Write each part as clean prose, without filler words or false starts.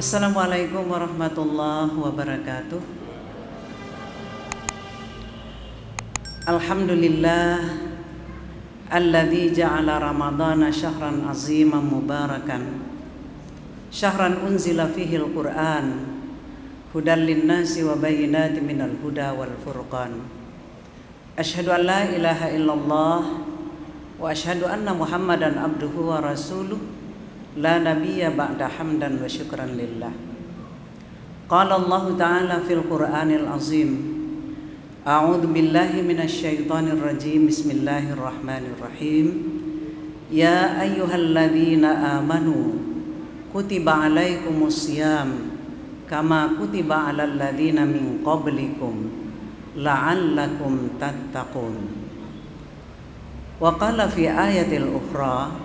Assalamualaikum warahmatullahi wabarakatuh. Alhamdulillah alladzi ja'ala ramadhana syahran aziman mubarakan, syahran unzila fihi al-Qur'an hudan linnasi wa bayyinatin minal huda wal furqan. Asyhadu an la ilaha illallah wa asyhadu anna Muhammadan abduhu wa rasuluh la nabiyya ba'da hamdan wa syukran lillah. Qala Allah ta'ala fil Qur'anil azim, a'udzu billahi minasy syaithanir rajim, bismillahirrahmanirrahim. Ya ayyuhalladzina amanu kutiba alaikumus syiyam kama kutiba alal ladzina min qablikum la'allakum tattaqun. Wa qala fi ayatil ukhra,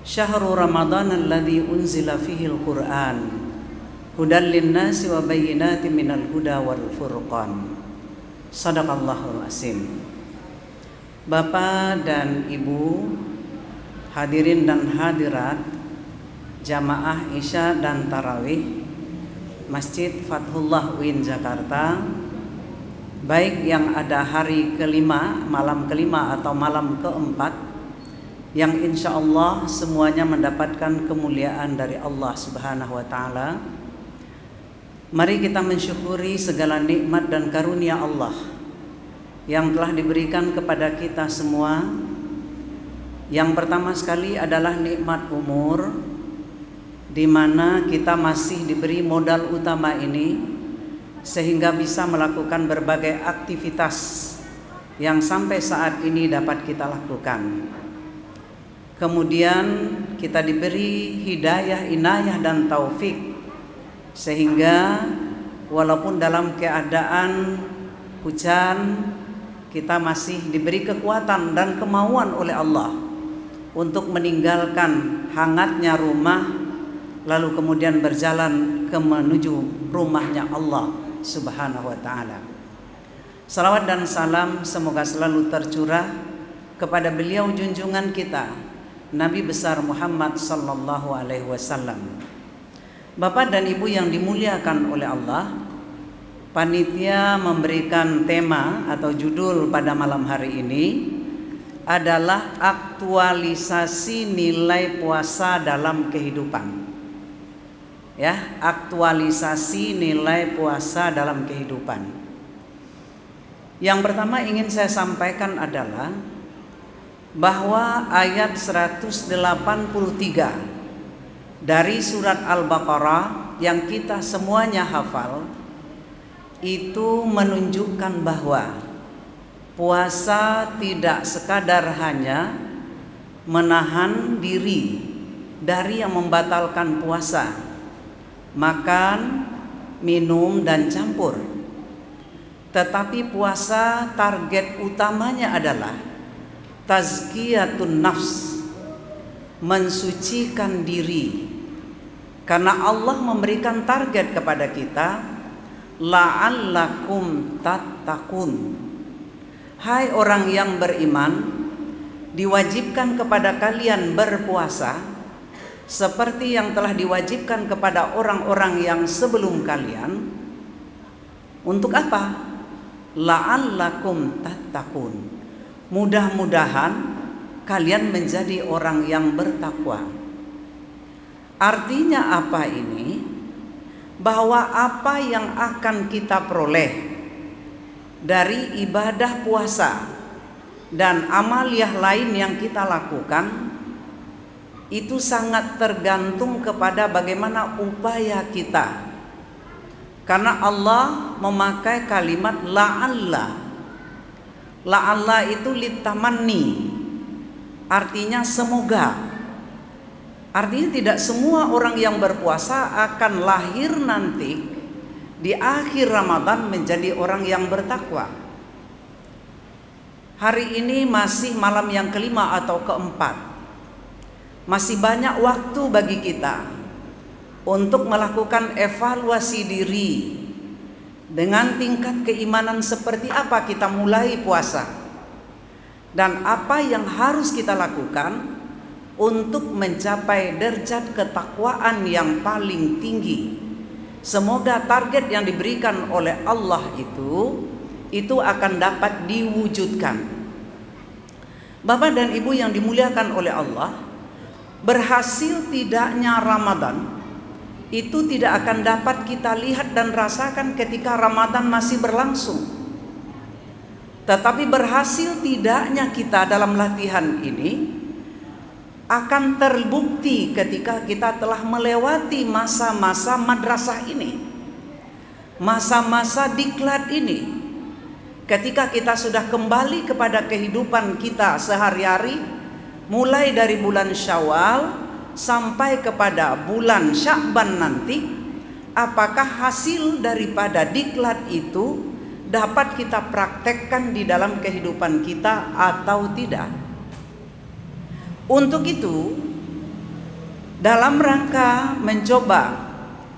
syahru ramadhan alladzi unzila fihi al-Qur'an hudan linnasi wa bayyinatin minal huda wal furqan. Shadaqallahul azim. Bapak dan Ibu, hadirin dan hadirat jamaah Isya dan Tarawih Masjid Fathullah UIN Jakarta, baik yang ada hari kelima, malam kelima atau malam keempat, yang insya Allah semuanya mendapatkan kemuliaan dari Allah Subhanahu wa Ta'ala. Mari kita mensyukuri segala nikmat dan karunia Allah yang telah diberikan kepada kita semua. Yang pertama sekali adalah nikmat umur, di mana kita masih diberi modal utama ini sehingga bisa melakukan berbagai aktivitas yang sampai saat ini dapat kita lakukan. Kemudian kita diberi hidayah, inayah dan taufik, sehingga walaupun dalam keadaan hujan, kita masih diberi kekuatan dan kemauan oleh Allah untuk meninggalkan hangatnya rumah, lalu kemudian berjalan ke menuju rumahnya Allah Subhanahu wa Ta'ala. Salawat dan salam semoga selalu tercurah kepada beliau junjungan kita, Nabi besar Muhammad sallallahu alaihi wasallam. Bapak dan Ibu yang dimuliakan oleh Allah, panitia memberikan tema atau judul pada malam hari ini adalah aktualisasi nilai puasa dalam kehidupan. Ya, aktualisasi nilai puasa dalam kehidupan. Yang pertama ingin saya sampaikan adalah bahwa ayat 183 dari surat Al-Baqarah yang kita semuanya hafal itu menunjukkan bahwa puasa tidak sekadar hanya menahan diri dari yang membatalkan puasa, makan, minum dan campur. Tetapi puasa target utamanya adalah tazkiyatun nafs, mensucikan diri. Karena Allah memberikan target kepada kita, la'allakum tattaqun. Hai orang yang beriman, diwajibkan kepada kalian berpuasa seperti yang telah diwajibkan kepada orang-orang yang sebelum kalian. Untuk apa? La'allakum tattaqun. Mudah-mudahan kalian menjadi orang yang bertakwa. Artinya apa ini? Bahwa apa yang akan kita peroleh dari ibadah puasa dan amaliyah lain yang kita lakukan itu sangat tergantung kepada bagaimana upaya kita. Karena Allah memakai kalimat la'alla. La'alla itu litamanni, artinya semoga. Artinya tidak semua orang yang berpuasa akan lahir nanti di akhir Ramadan menjadi orang yang bertakwa. Hari ini masih malam yang kelima atau keempat. Masih banyak waktu bagi kita untuk melakukan evaluasi diri. Dengan tingkat keimanan seperti apa kita mulai puasa, dan apa yang harus kita lakukan untuk mencapai derajat ketakwaan yang paling tinggi. Semoga target yang diberikan oleh Allah itu akan dapat diwujudkan. Bapak dan Ibu yang dimuliakan oleh Allah, berhasil tidaknya Ramadan itu tidak akan dapat kita lihat dan rasakan ketika Ramadan masih berlangsung. Tetapi berhasil tidaknya kita dalam latihan ini akan terbukti ketika kita telah melewati masa-masa madrasah ini, masa-masa diklat ini. Ketika kita sudah kembali kepada kehidupan kita sehari-hari, mulai dari bulan Syawal sampai kepada bulan Sya'ban nanti, apakah hasil daripada diklat itu dapat kita praktekkan di dalam kehidupan kita atau tidak? Untuk itu, dalam rangka mencoba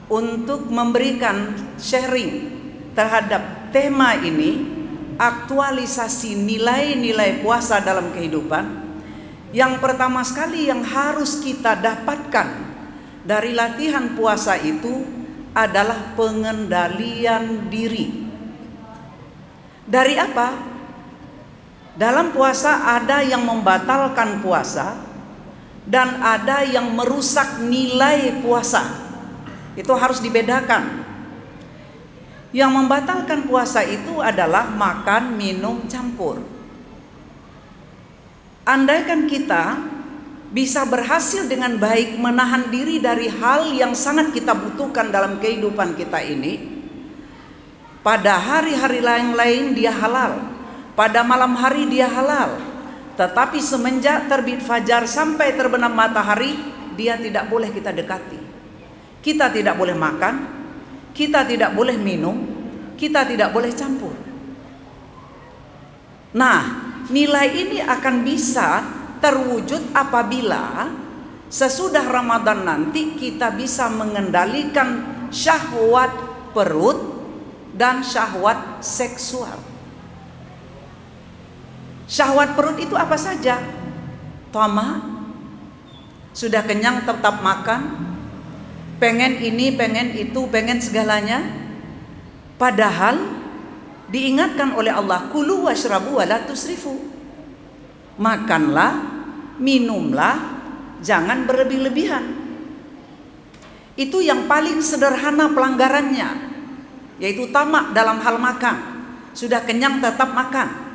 untuk memberikan sharing terhadap tema ini, aktualisasi nilai-nilai puasa dalam kehidupan, yang pertama sekali yang harus kita dapatkan dari latihan puasa itu adalah pengendalian diri. Dari apa? Dalam puasa ada yang membatalkan puasa dan ada yang merusak nilai puasa. Itu harus dibedakan. Yang membatalkan puasa itu adalah makan, minum, campur. Andaikan kita bisa berhasil dengan baik menahan diri dari hal yang sangat kita butuhkan dalam kehidupan kita ini, pada hari-hari lain dia halal, pada malam hari dia halal, tetapi semenjak terbit fajar sampai terbenam matahari, dia tidak boleh kita dekati. Kita tidak boleh makan, kita tidak boleh minum, kita tidak boleh campur. Nah, nilai ini akan bisa terwujud apabila sesudah Ramadan nanti kita bisa mengendalikan syahwat perut dan syahwat seksual. Syahwat perut itu apa saja? Tamak, sudah kenyang tetap makan, pengen ini, pengen itu, pengen segalanya. Padahal diingatkan oleh Allah, kulu washrabu wa la tusrifu. Makanlah, minumlah, jangan berlebih-lebihan. Itu yang paling sederhana pelanggarannya, yaitu tamak dalam hal makan. Sudah kenyang tetap makan.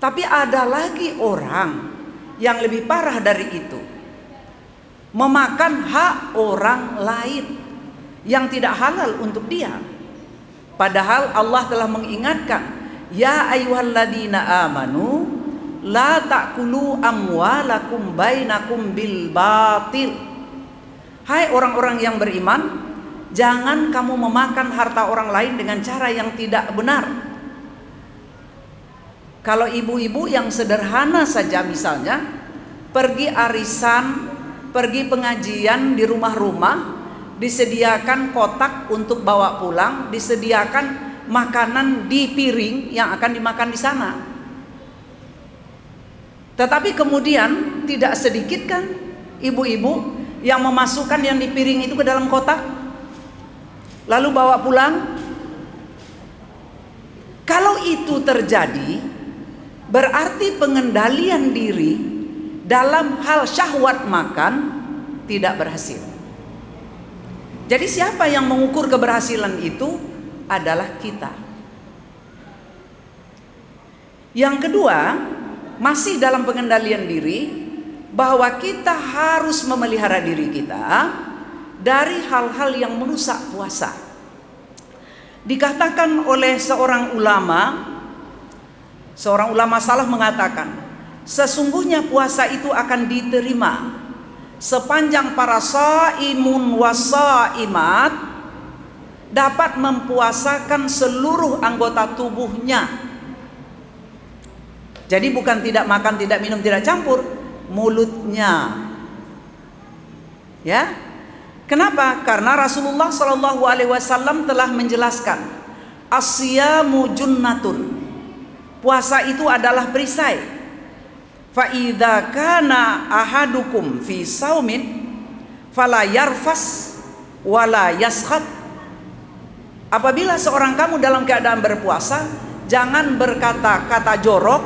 Tapi ada lagi orang yang lebih parah dari itu, memakan hak orang lain yang tidak halal untuk dia. Padahal Allah telah mengingatkan, ya ayyuhalladzina amanu la ta'kulu amwalakum bainakum bil batil. Hai orang-orang yang beriman, jangan kamu memakan harta orang lain dengan cara yang tidak benar. Kalau ibu-ibu yang sederhana saja, misalnya pergi arisan, pergi pengajian di rumah-rumah, disediakan kotak untuk bawa pulang, disediakan makanan di piring yang akan dimakan di sana. Tetapi kemudian tidak sedikit kan ibu-ibu yang memasukkan yang di piring itu ke dalam kotak, lalu bawa pulang. Kalau itu terjadi, berarti pengendalian diri dalam hal syahwat makan tidak berhasil. Jadi siapa yang mengukur keberhasilan itu adalah kita. Yang kedua, masih dalam pengendalian diri, bahwa kita harus memelihara diri kita dari hal-hal yang merusak puasa. Dikatakan oleh seorang ulama salaf mengatakan, sesungguhnya puasa itu akan diterima sepanjang para shaimun wasaimat dapat mempuasakan seluruh anggota tubuhnya. Jadi bukan tidak makan, tidak minum, tidak campur, mulutnya. Ya. Kenapa? Karena Rasulullah SAW telah menjelaskan, asyamu junnatun. Puasa itu adalah perisai. Fa idza kana ahadukum fi saumin fala yarfas wala yaskhat. Apabila seorang kamu dalam keadaan berpuasa, jangan berkata-kata jorok,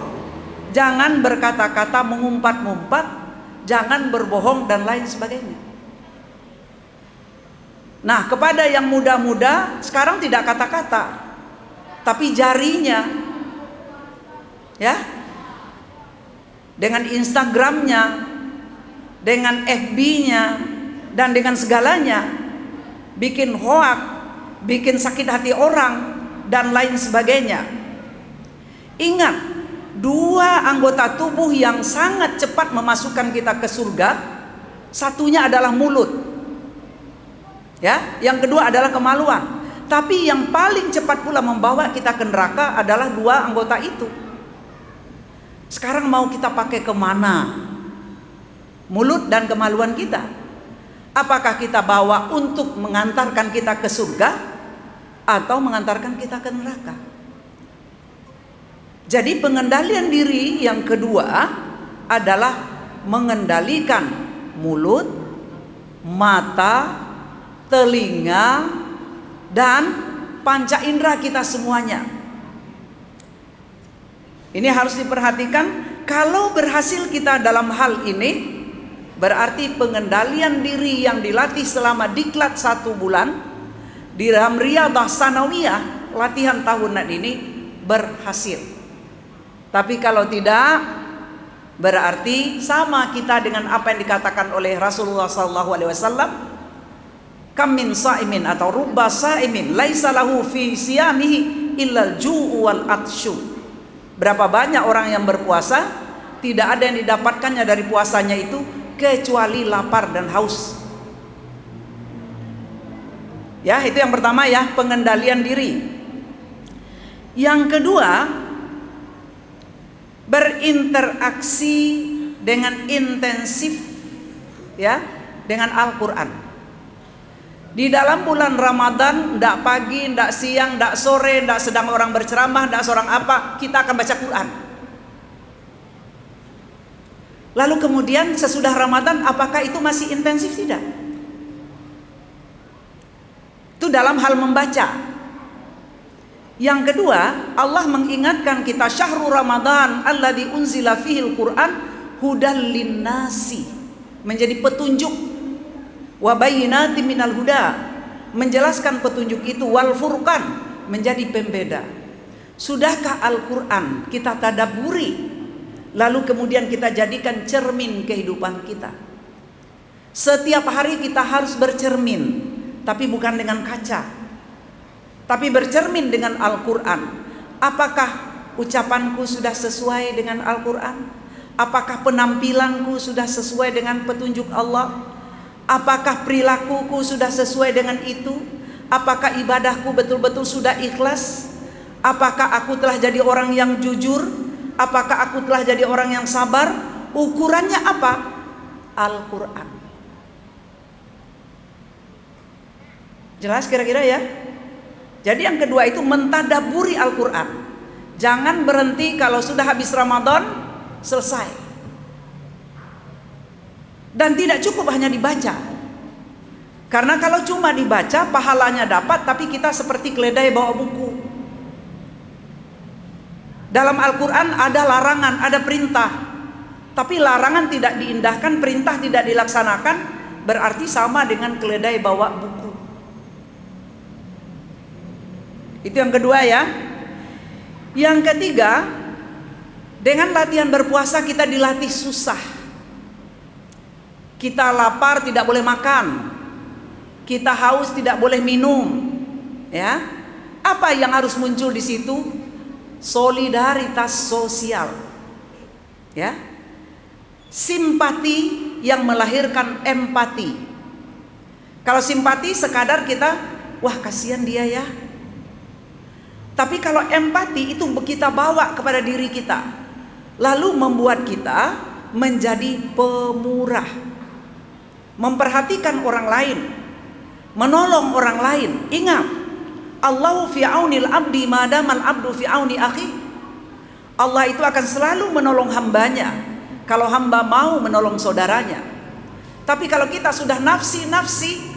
jangan berkata-kata mengumpat-ngumpat, jangan berbohong dan lain sebagainya. Nah, kepada yang muda-muda sekarang tidak kata-kata, tapi jarinya, ya, dengan Instagramnya, dengan FB-nya, dan dengan segalanya, bikin hoak, bikin sakit hati orang, dan lain sebagainya. Ingat, dua anggota tubuh yang sangat cepat memasukkan kita ke surga, satunya adalah mulut, ya, yang kedua adalah kemaluan. Tapi yang paling cepat pula membawa kita ke neraka adalah dua anggota itu. Sekarang mau kita pakai kemana? Mulut dan kemaluan kita. Apakah kita bawa untuk mengantarkan kita ke surga atau mengantarkan kita ke neraka? Jadi pengendalian diri yang kedua adalah mengendalikan mulut, mata, telinga, dan panca indera kita semuanya. Ini harus diperhatikan. Kalau berhasil kita dalam hal ini, berarti pengendalian diri yang dilatih selama diklat 1 bulan di dalam Riyadhah Sanawiyah, latihan tahunan ini berhasil. Tapi kalau tidak, berarti sama kita dengan apa yang dikatakan oleh Rasulullah SAW. Kam min sa'imin atau rubba sa'imin laisa lahu fi siyamihi illal ju'u wal atsyu. Berapa banyak orang yang berpuasa, tidak ada yang didapatkannya dari puasanya itu kecuali lapar dan haus. Ya, itu yang pertama ya, pengendalian diri. Yang kedua, berinteraksi dengan intensif ya dengan Al-Qur'an. Di dalam bulan Ramadan, ndak pagi, ndak siang, ndak sore, ndak sedang orang berceramah, ndak seorang apa, kita akan baca Quran. Lalu kemudian sesudah Ramadan, apakah itu masih intensif? Tidak. Itu dalam hal membaca. Yang kedua, Allah mengingatkan kita, syahrul Ramadan alladzi unzila fihil Quran hudal linnasi, menjadi petunjuk. Wa bayyinatin minal huda, menjelaskan petunjuk itu, wal furqan, menjadi pembeda. Sudahkah Al-Quran kita tadabburi, lalu kemudian kita jadikan cermin kehidupan kita? Setiap hari kita harus bercermin, tapi bukan dengan kaca, tapi bercermin dengan Al-Quran. Apakah ucapanku sudah sesuai dengan Al-Quran? Apakah penampilanku sudah sesuai dengan petunjuk Allah? Apakah perilakuku sudah sesuai dengan itu? Apakah ibadahku betul-betul sudah ikhlas? Apakah aku telah jadi orang yang jujur? Apakah aku telah jadi orang yang sabar? Ukurannya apa? Al-Quran. Jelas kira-kira ya? Jadi yang kedua itu mentadaburi Al-Quran. Jangan berhenti kalau sudah habis Ramadan, selesai. Dan tidak cukup hanya dibaca. Karena kalau cuma dibaca, pahalanya dapat, tapi kita seperti keledai bawa buku. Dalam Al-Quran ada larangan, ada perintah. Tapi larangan tidak diindahkan, perintah tidak dilaksanakan, berarti sama dengan keledai bawa buku. Itu yang kedua ya. Yang ketiga, dengan latihan berpuasa kita dilatih susah. Kita lapar tidak boleh makan, kita haus tidak boleh minum, ya. Apa yang harus muncul di situ? Solidaritas sosial, ya. Simpati yang melahirkan empati. Kalau simpati sekadar kita, wah kasihan dia ya. Tapi kalau empati itu kita bawa kepada diri kita, lalu membuat kita menjadi pemurah. Memperhatikan orang lain, menolong orang lain. Ingat, Allahu fi aunil abdi madamal abdu fi auni akhi. Allah itu akan selalu menolong hambanya kalau hamba mau menolong saudaranya. Tapi kalau kita sudah nafsi-nafsi,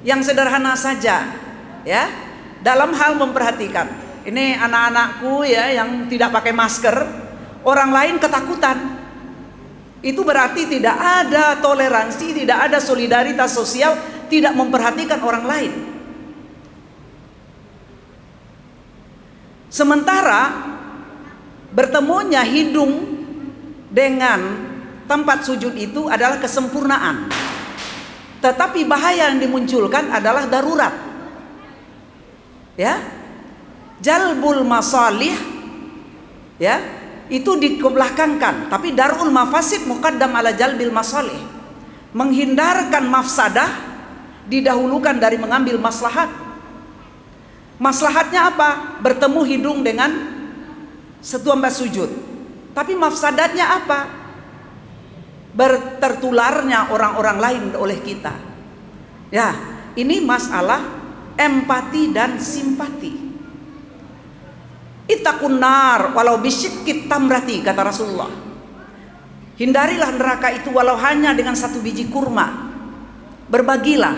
yang sederhana saja ya, dalam hal memperhatikan. Ini anak-anakku ya yang tidak pakai masker, orang lain ketakutan. Itu berarti tidak ada toleransi, tidak ada solidaritas sosial, tidak memperhatikan orang lain. Sementara bertemunya hidung dengan tempat sujud itu adalah kesempurnaan. Tetapi bahaya yang dimunculkan adalah darurat. Ya. Jalbul masalih ya, itu dikebelakangkan, tapi darul mafasid muqaddam ala jalbil masalih. Menghindarkan mafsadah didahulukan dari mengambil maslahat. Maslahatnya apa? Bertemu hidung dengan tempat sujud. Tapi mafsadatnya apa? Tertularnya orang-orang lain oleh kita. Ya, ini masalah empati dan simpati. Ittaqun nar walau bisyikit tamrati, kata Rasulullah. Hindarilah neraka itu walau hanya dengan satu biji kurma. Berbagilah,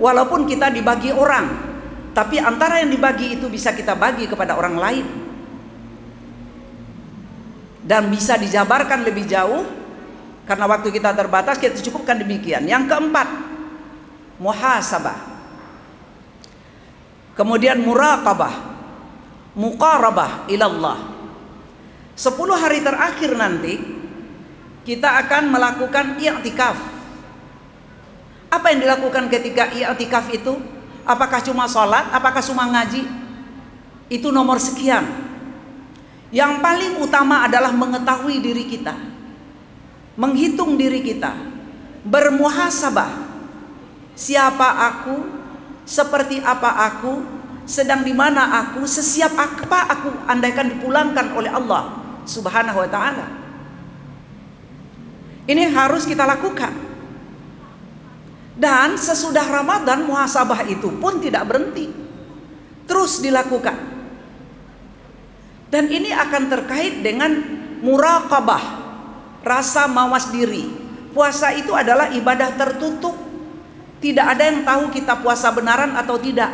walaupun kita dibagi orang, tapi antara yang dibagi itu bisa kita bagi kepada orang lain. Dan bisa dijabarkan lebih jauh, karena waktu kita terbatas, kita cukupkan demikian. Yang keempat, muhasabah. Kemudian muraqabah, muqarabah ilallah. 10 hari terakhir nanti kita akan melakukan i'tikaf. Apa yang dilakukan ketika i'tikaf itu? Apakah cuma sholat? Apakah cuma ngaji? Itu nomor sekian. Yang paling utama adalah mengetahui diri kita, menghitung diri kita, bermuhasabah. Siapa aku? Seperti apa aku? Sedang di mana aku, sesiap apa aku andaikan dipulangkan oleh Allah Subhanahu wa ta'ala. Ini harus kita lakukan. Dan sesudah Ramadan, muhasabah itu pun tidak berhenti, terus dilakukan. Dan ini akan terkait dengan muraqabah, rasa mawas diri. Puasa itu adalah ibadah tertutup. Tidak ada yang tahu kita puasa benaran atau tidak,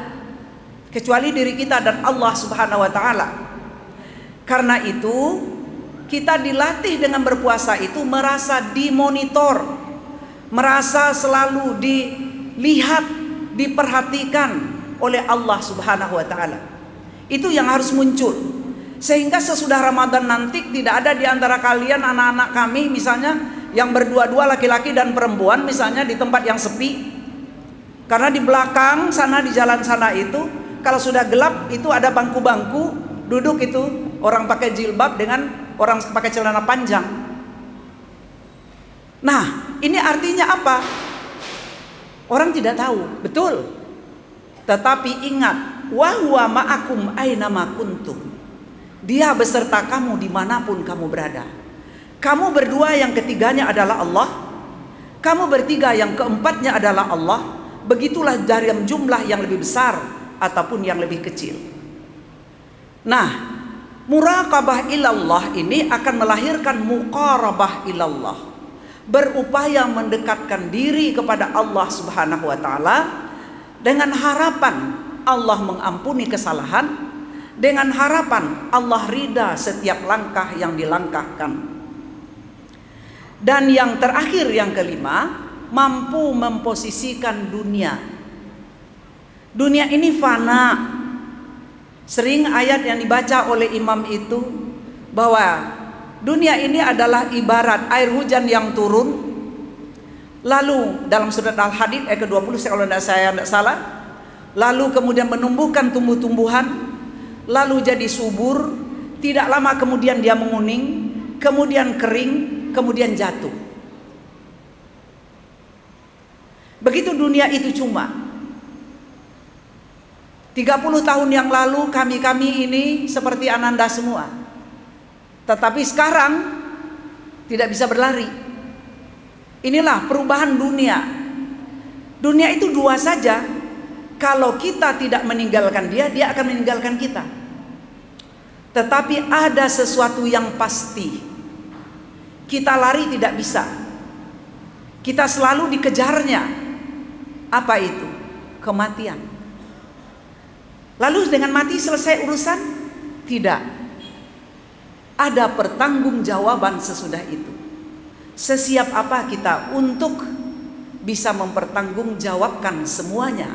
kecuali diri kita dan Allah Subhanahu wa ta'ala. Karena itu kita dilatih dengan berpuasa itu merasa dimonitor, merasa selalu dilihat, diperhatikan oleh Allah Subhanahu wa ta'ala. Itu yang harus muncul. Sehingga sesudah Ramadan nanti tidak ada di antara kalian, anak-anak kami misalnya, yang berdua-dua laki-laki dan perempuan misalnya di tempat yang sepi. Karena di belakang sana, di jalan sana itu, kalau sudah gelap itu ada bangku-bangku duduk itu orang pakai jilbab dengan orang pakai celana panjang. Nah, ini artinya apa? Orang tidak tahu, betul. Tetapi ingat, wa huwa ma'akum aina ma kuntum. Dia beserta kamu dimanapun kamu berada. Kamu berdua yang ketiganya adalah Allah. Kamu bertiga yang keempatnya adalah Allah. Begitulah dari jumlah yang lebih besar ataupun yang lebih kecil. Nah, muraqabah ilallah ini akan melahirkan muqarabah ilallah. Berupaya mendekatkan diri kepada Allah Subhanahu wa ta'ala dengan harapan Allah mengampuni kesalahan, dengan harapan Allah ridha setiap langkah yang dilangkahkan. Dan yang terakhir, yang kelima, mampu memposisikan dunia. Dunia ini fana. Sering ayat yang dibaca oleh imam itu bahwa dunia ini adalah ibarat air hujan yang turun. Lalu dalam surat Al-Hadid ayat ke-20 kalau saya tidak salah, lalu kemudian menumbuhkan tumbuh-tumbuhan, lalu jadi subur, tidak lama kemudian dia menguning, kemudian kering, kemudian jatuh. Begitu dunia itu cuma 30 tahun yang lalu kami ini seperti ananda semua. Tetapi sekarang tidak bisa berlari. Inilah perubahan dunia. Dunia itu dua saja. Kalau kita tidak meninggalkan dia, dia akan meninggalkan kita. Tetapi ada sesuatu yang pasti. Kita lari tidak bisa. Kita selalu dikejarnya. Apa itu? Kematian. Lalu dengan mati selesai urusan? Tidak. Ada pertanggungjawaban sesudah itu. Sesiap apa kita untuk bisa mempertanggungjawabkan semuanya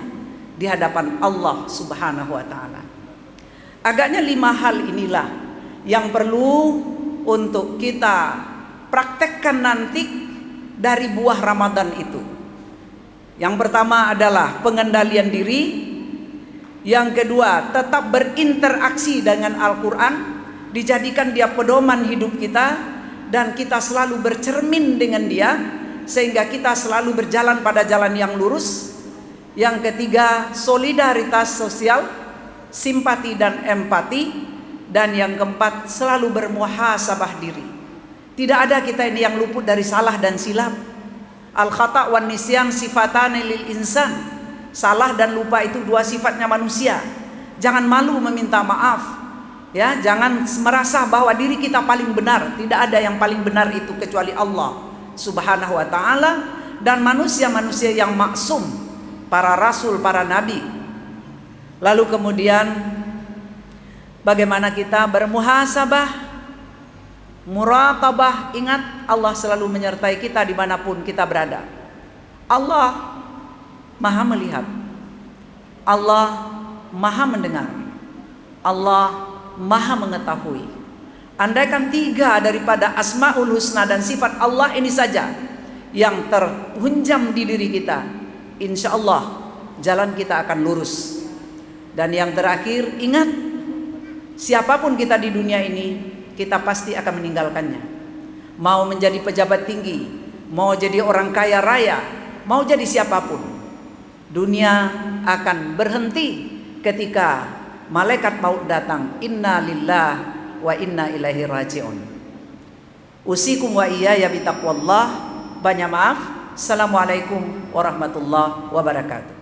di hadapan Allah Subhanahu wa ta'ala. Agaknya 5 hal inilah yang perlu untuk kita praktekkan nanti dari buah Ramadan itu. Yang pertama adalah pengendalian diri. Yang kedua, tetap berinteraksi dengan Al-Quran, dijadikan dia pedoman hidup kita, dan kita selalu bercermin dengan dia sehingga kita selalu berjalan pada jalan yang lurus. Yang ketiga, solidaritas sosial, simpati dan empati. Dan yang keempat, selalu bermuhasabah diri. Tidak ada kita ini yang luput dari salah dan silap. Al-khata' wan nisyan sifatani lil insan. Salah dan lupa itu 2 sifatnya manusia. Jangan malu meminta maaf. Ya, jangan merasa bahwa diri kita paling benar. Tidak ada yang paling benar itu kecuali Allah Subhanahu wa ta'ala dan manusia-manusia yang maksum, para rasul, para nabi. Lalu kemudian bagaimana kita bermuhasabah, muraqabah. Ingat, Allah selalu menyertai kita dimanapun kita berada. Allah maha melihat, Allah maha mendengar, Allah maha mengetahui. Andaikan 3 daripada asmaul husna dan sifat Allah ini saja yang terhunjam di diri kita, insya Allah jalan kita akan lurus. Dan yang terakhir, ingat, siapapun kita di dunia ini, kita pasti akan meninggalkannya. Mau menjadi pejabat tinggi, mau jadi orang kaya raya, mau jadi siapapun, dunia akan berhenti ketika malaikat maut datang. Inna lillahi wa inna ilaihi raji'un. Usikum wa iyaya bitaqwallah. Banyak maaf. Assalamualaikum warahmatullahi wabarakatuh.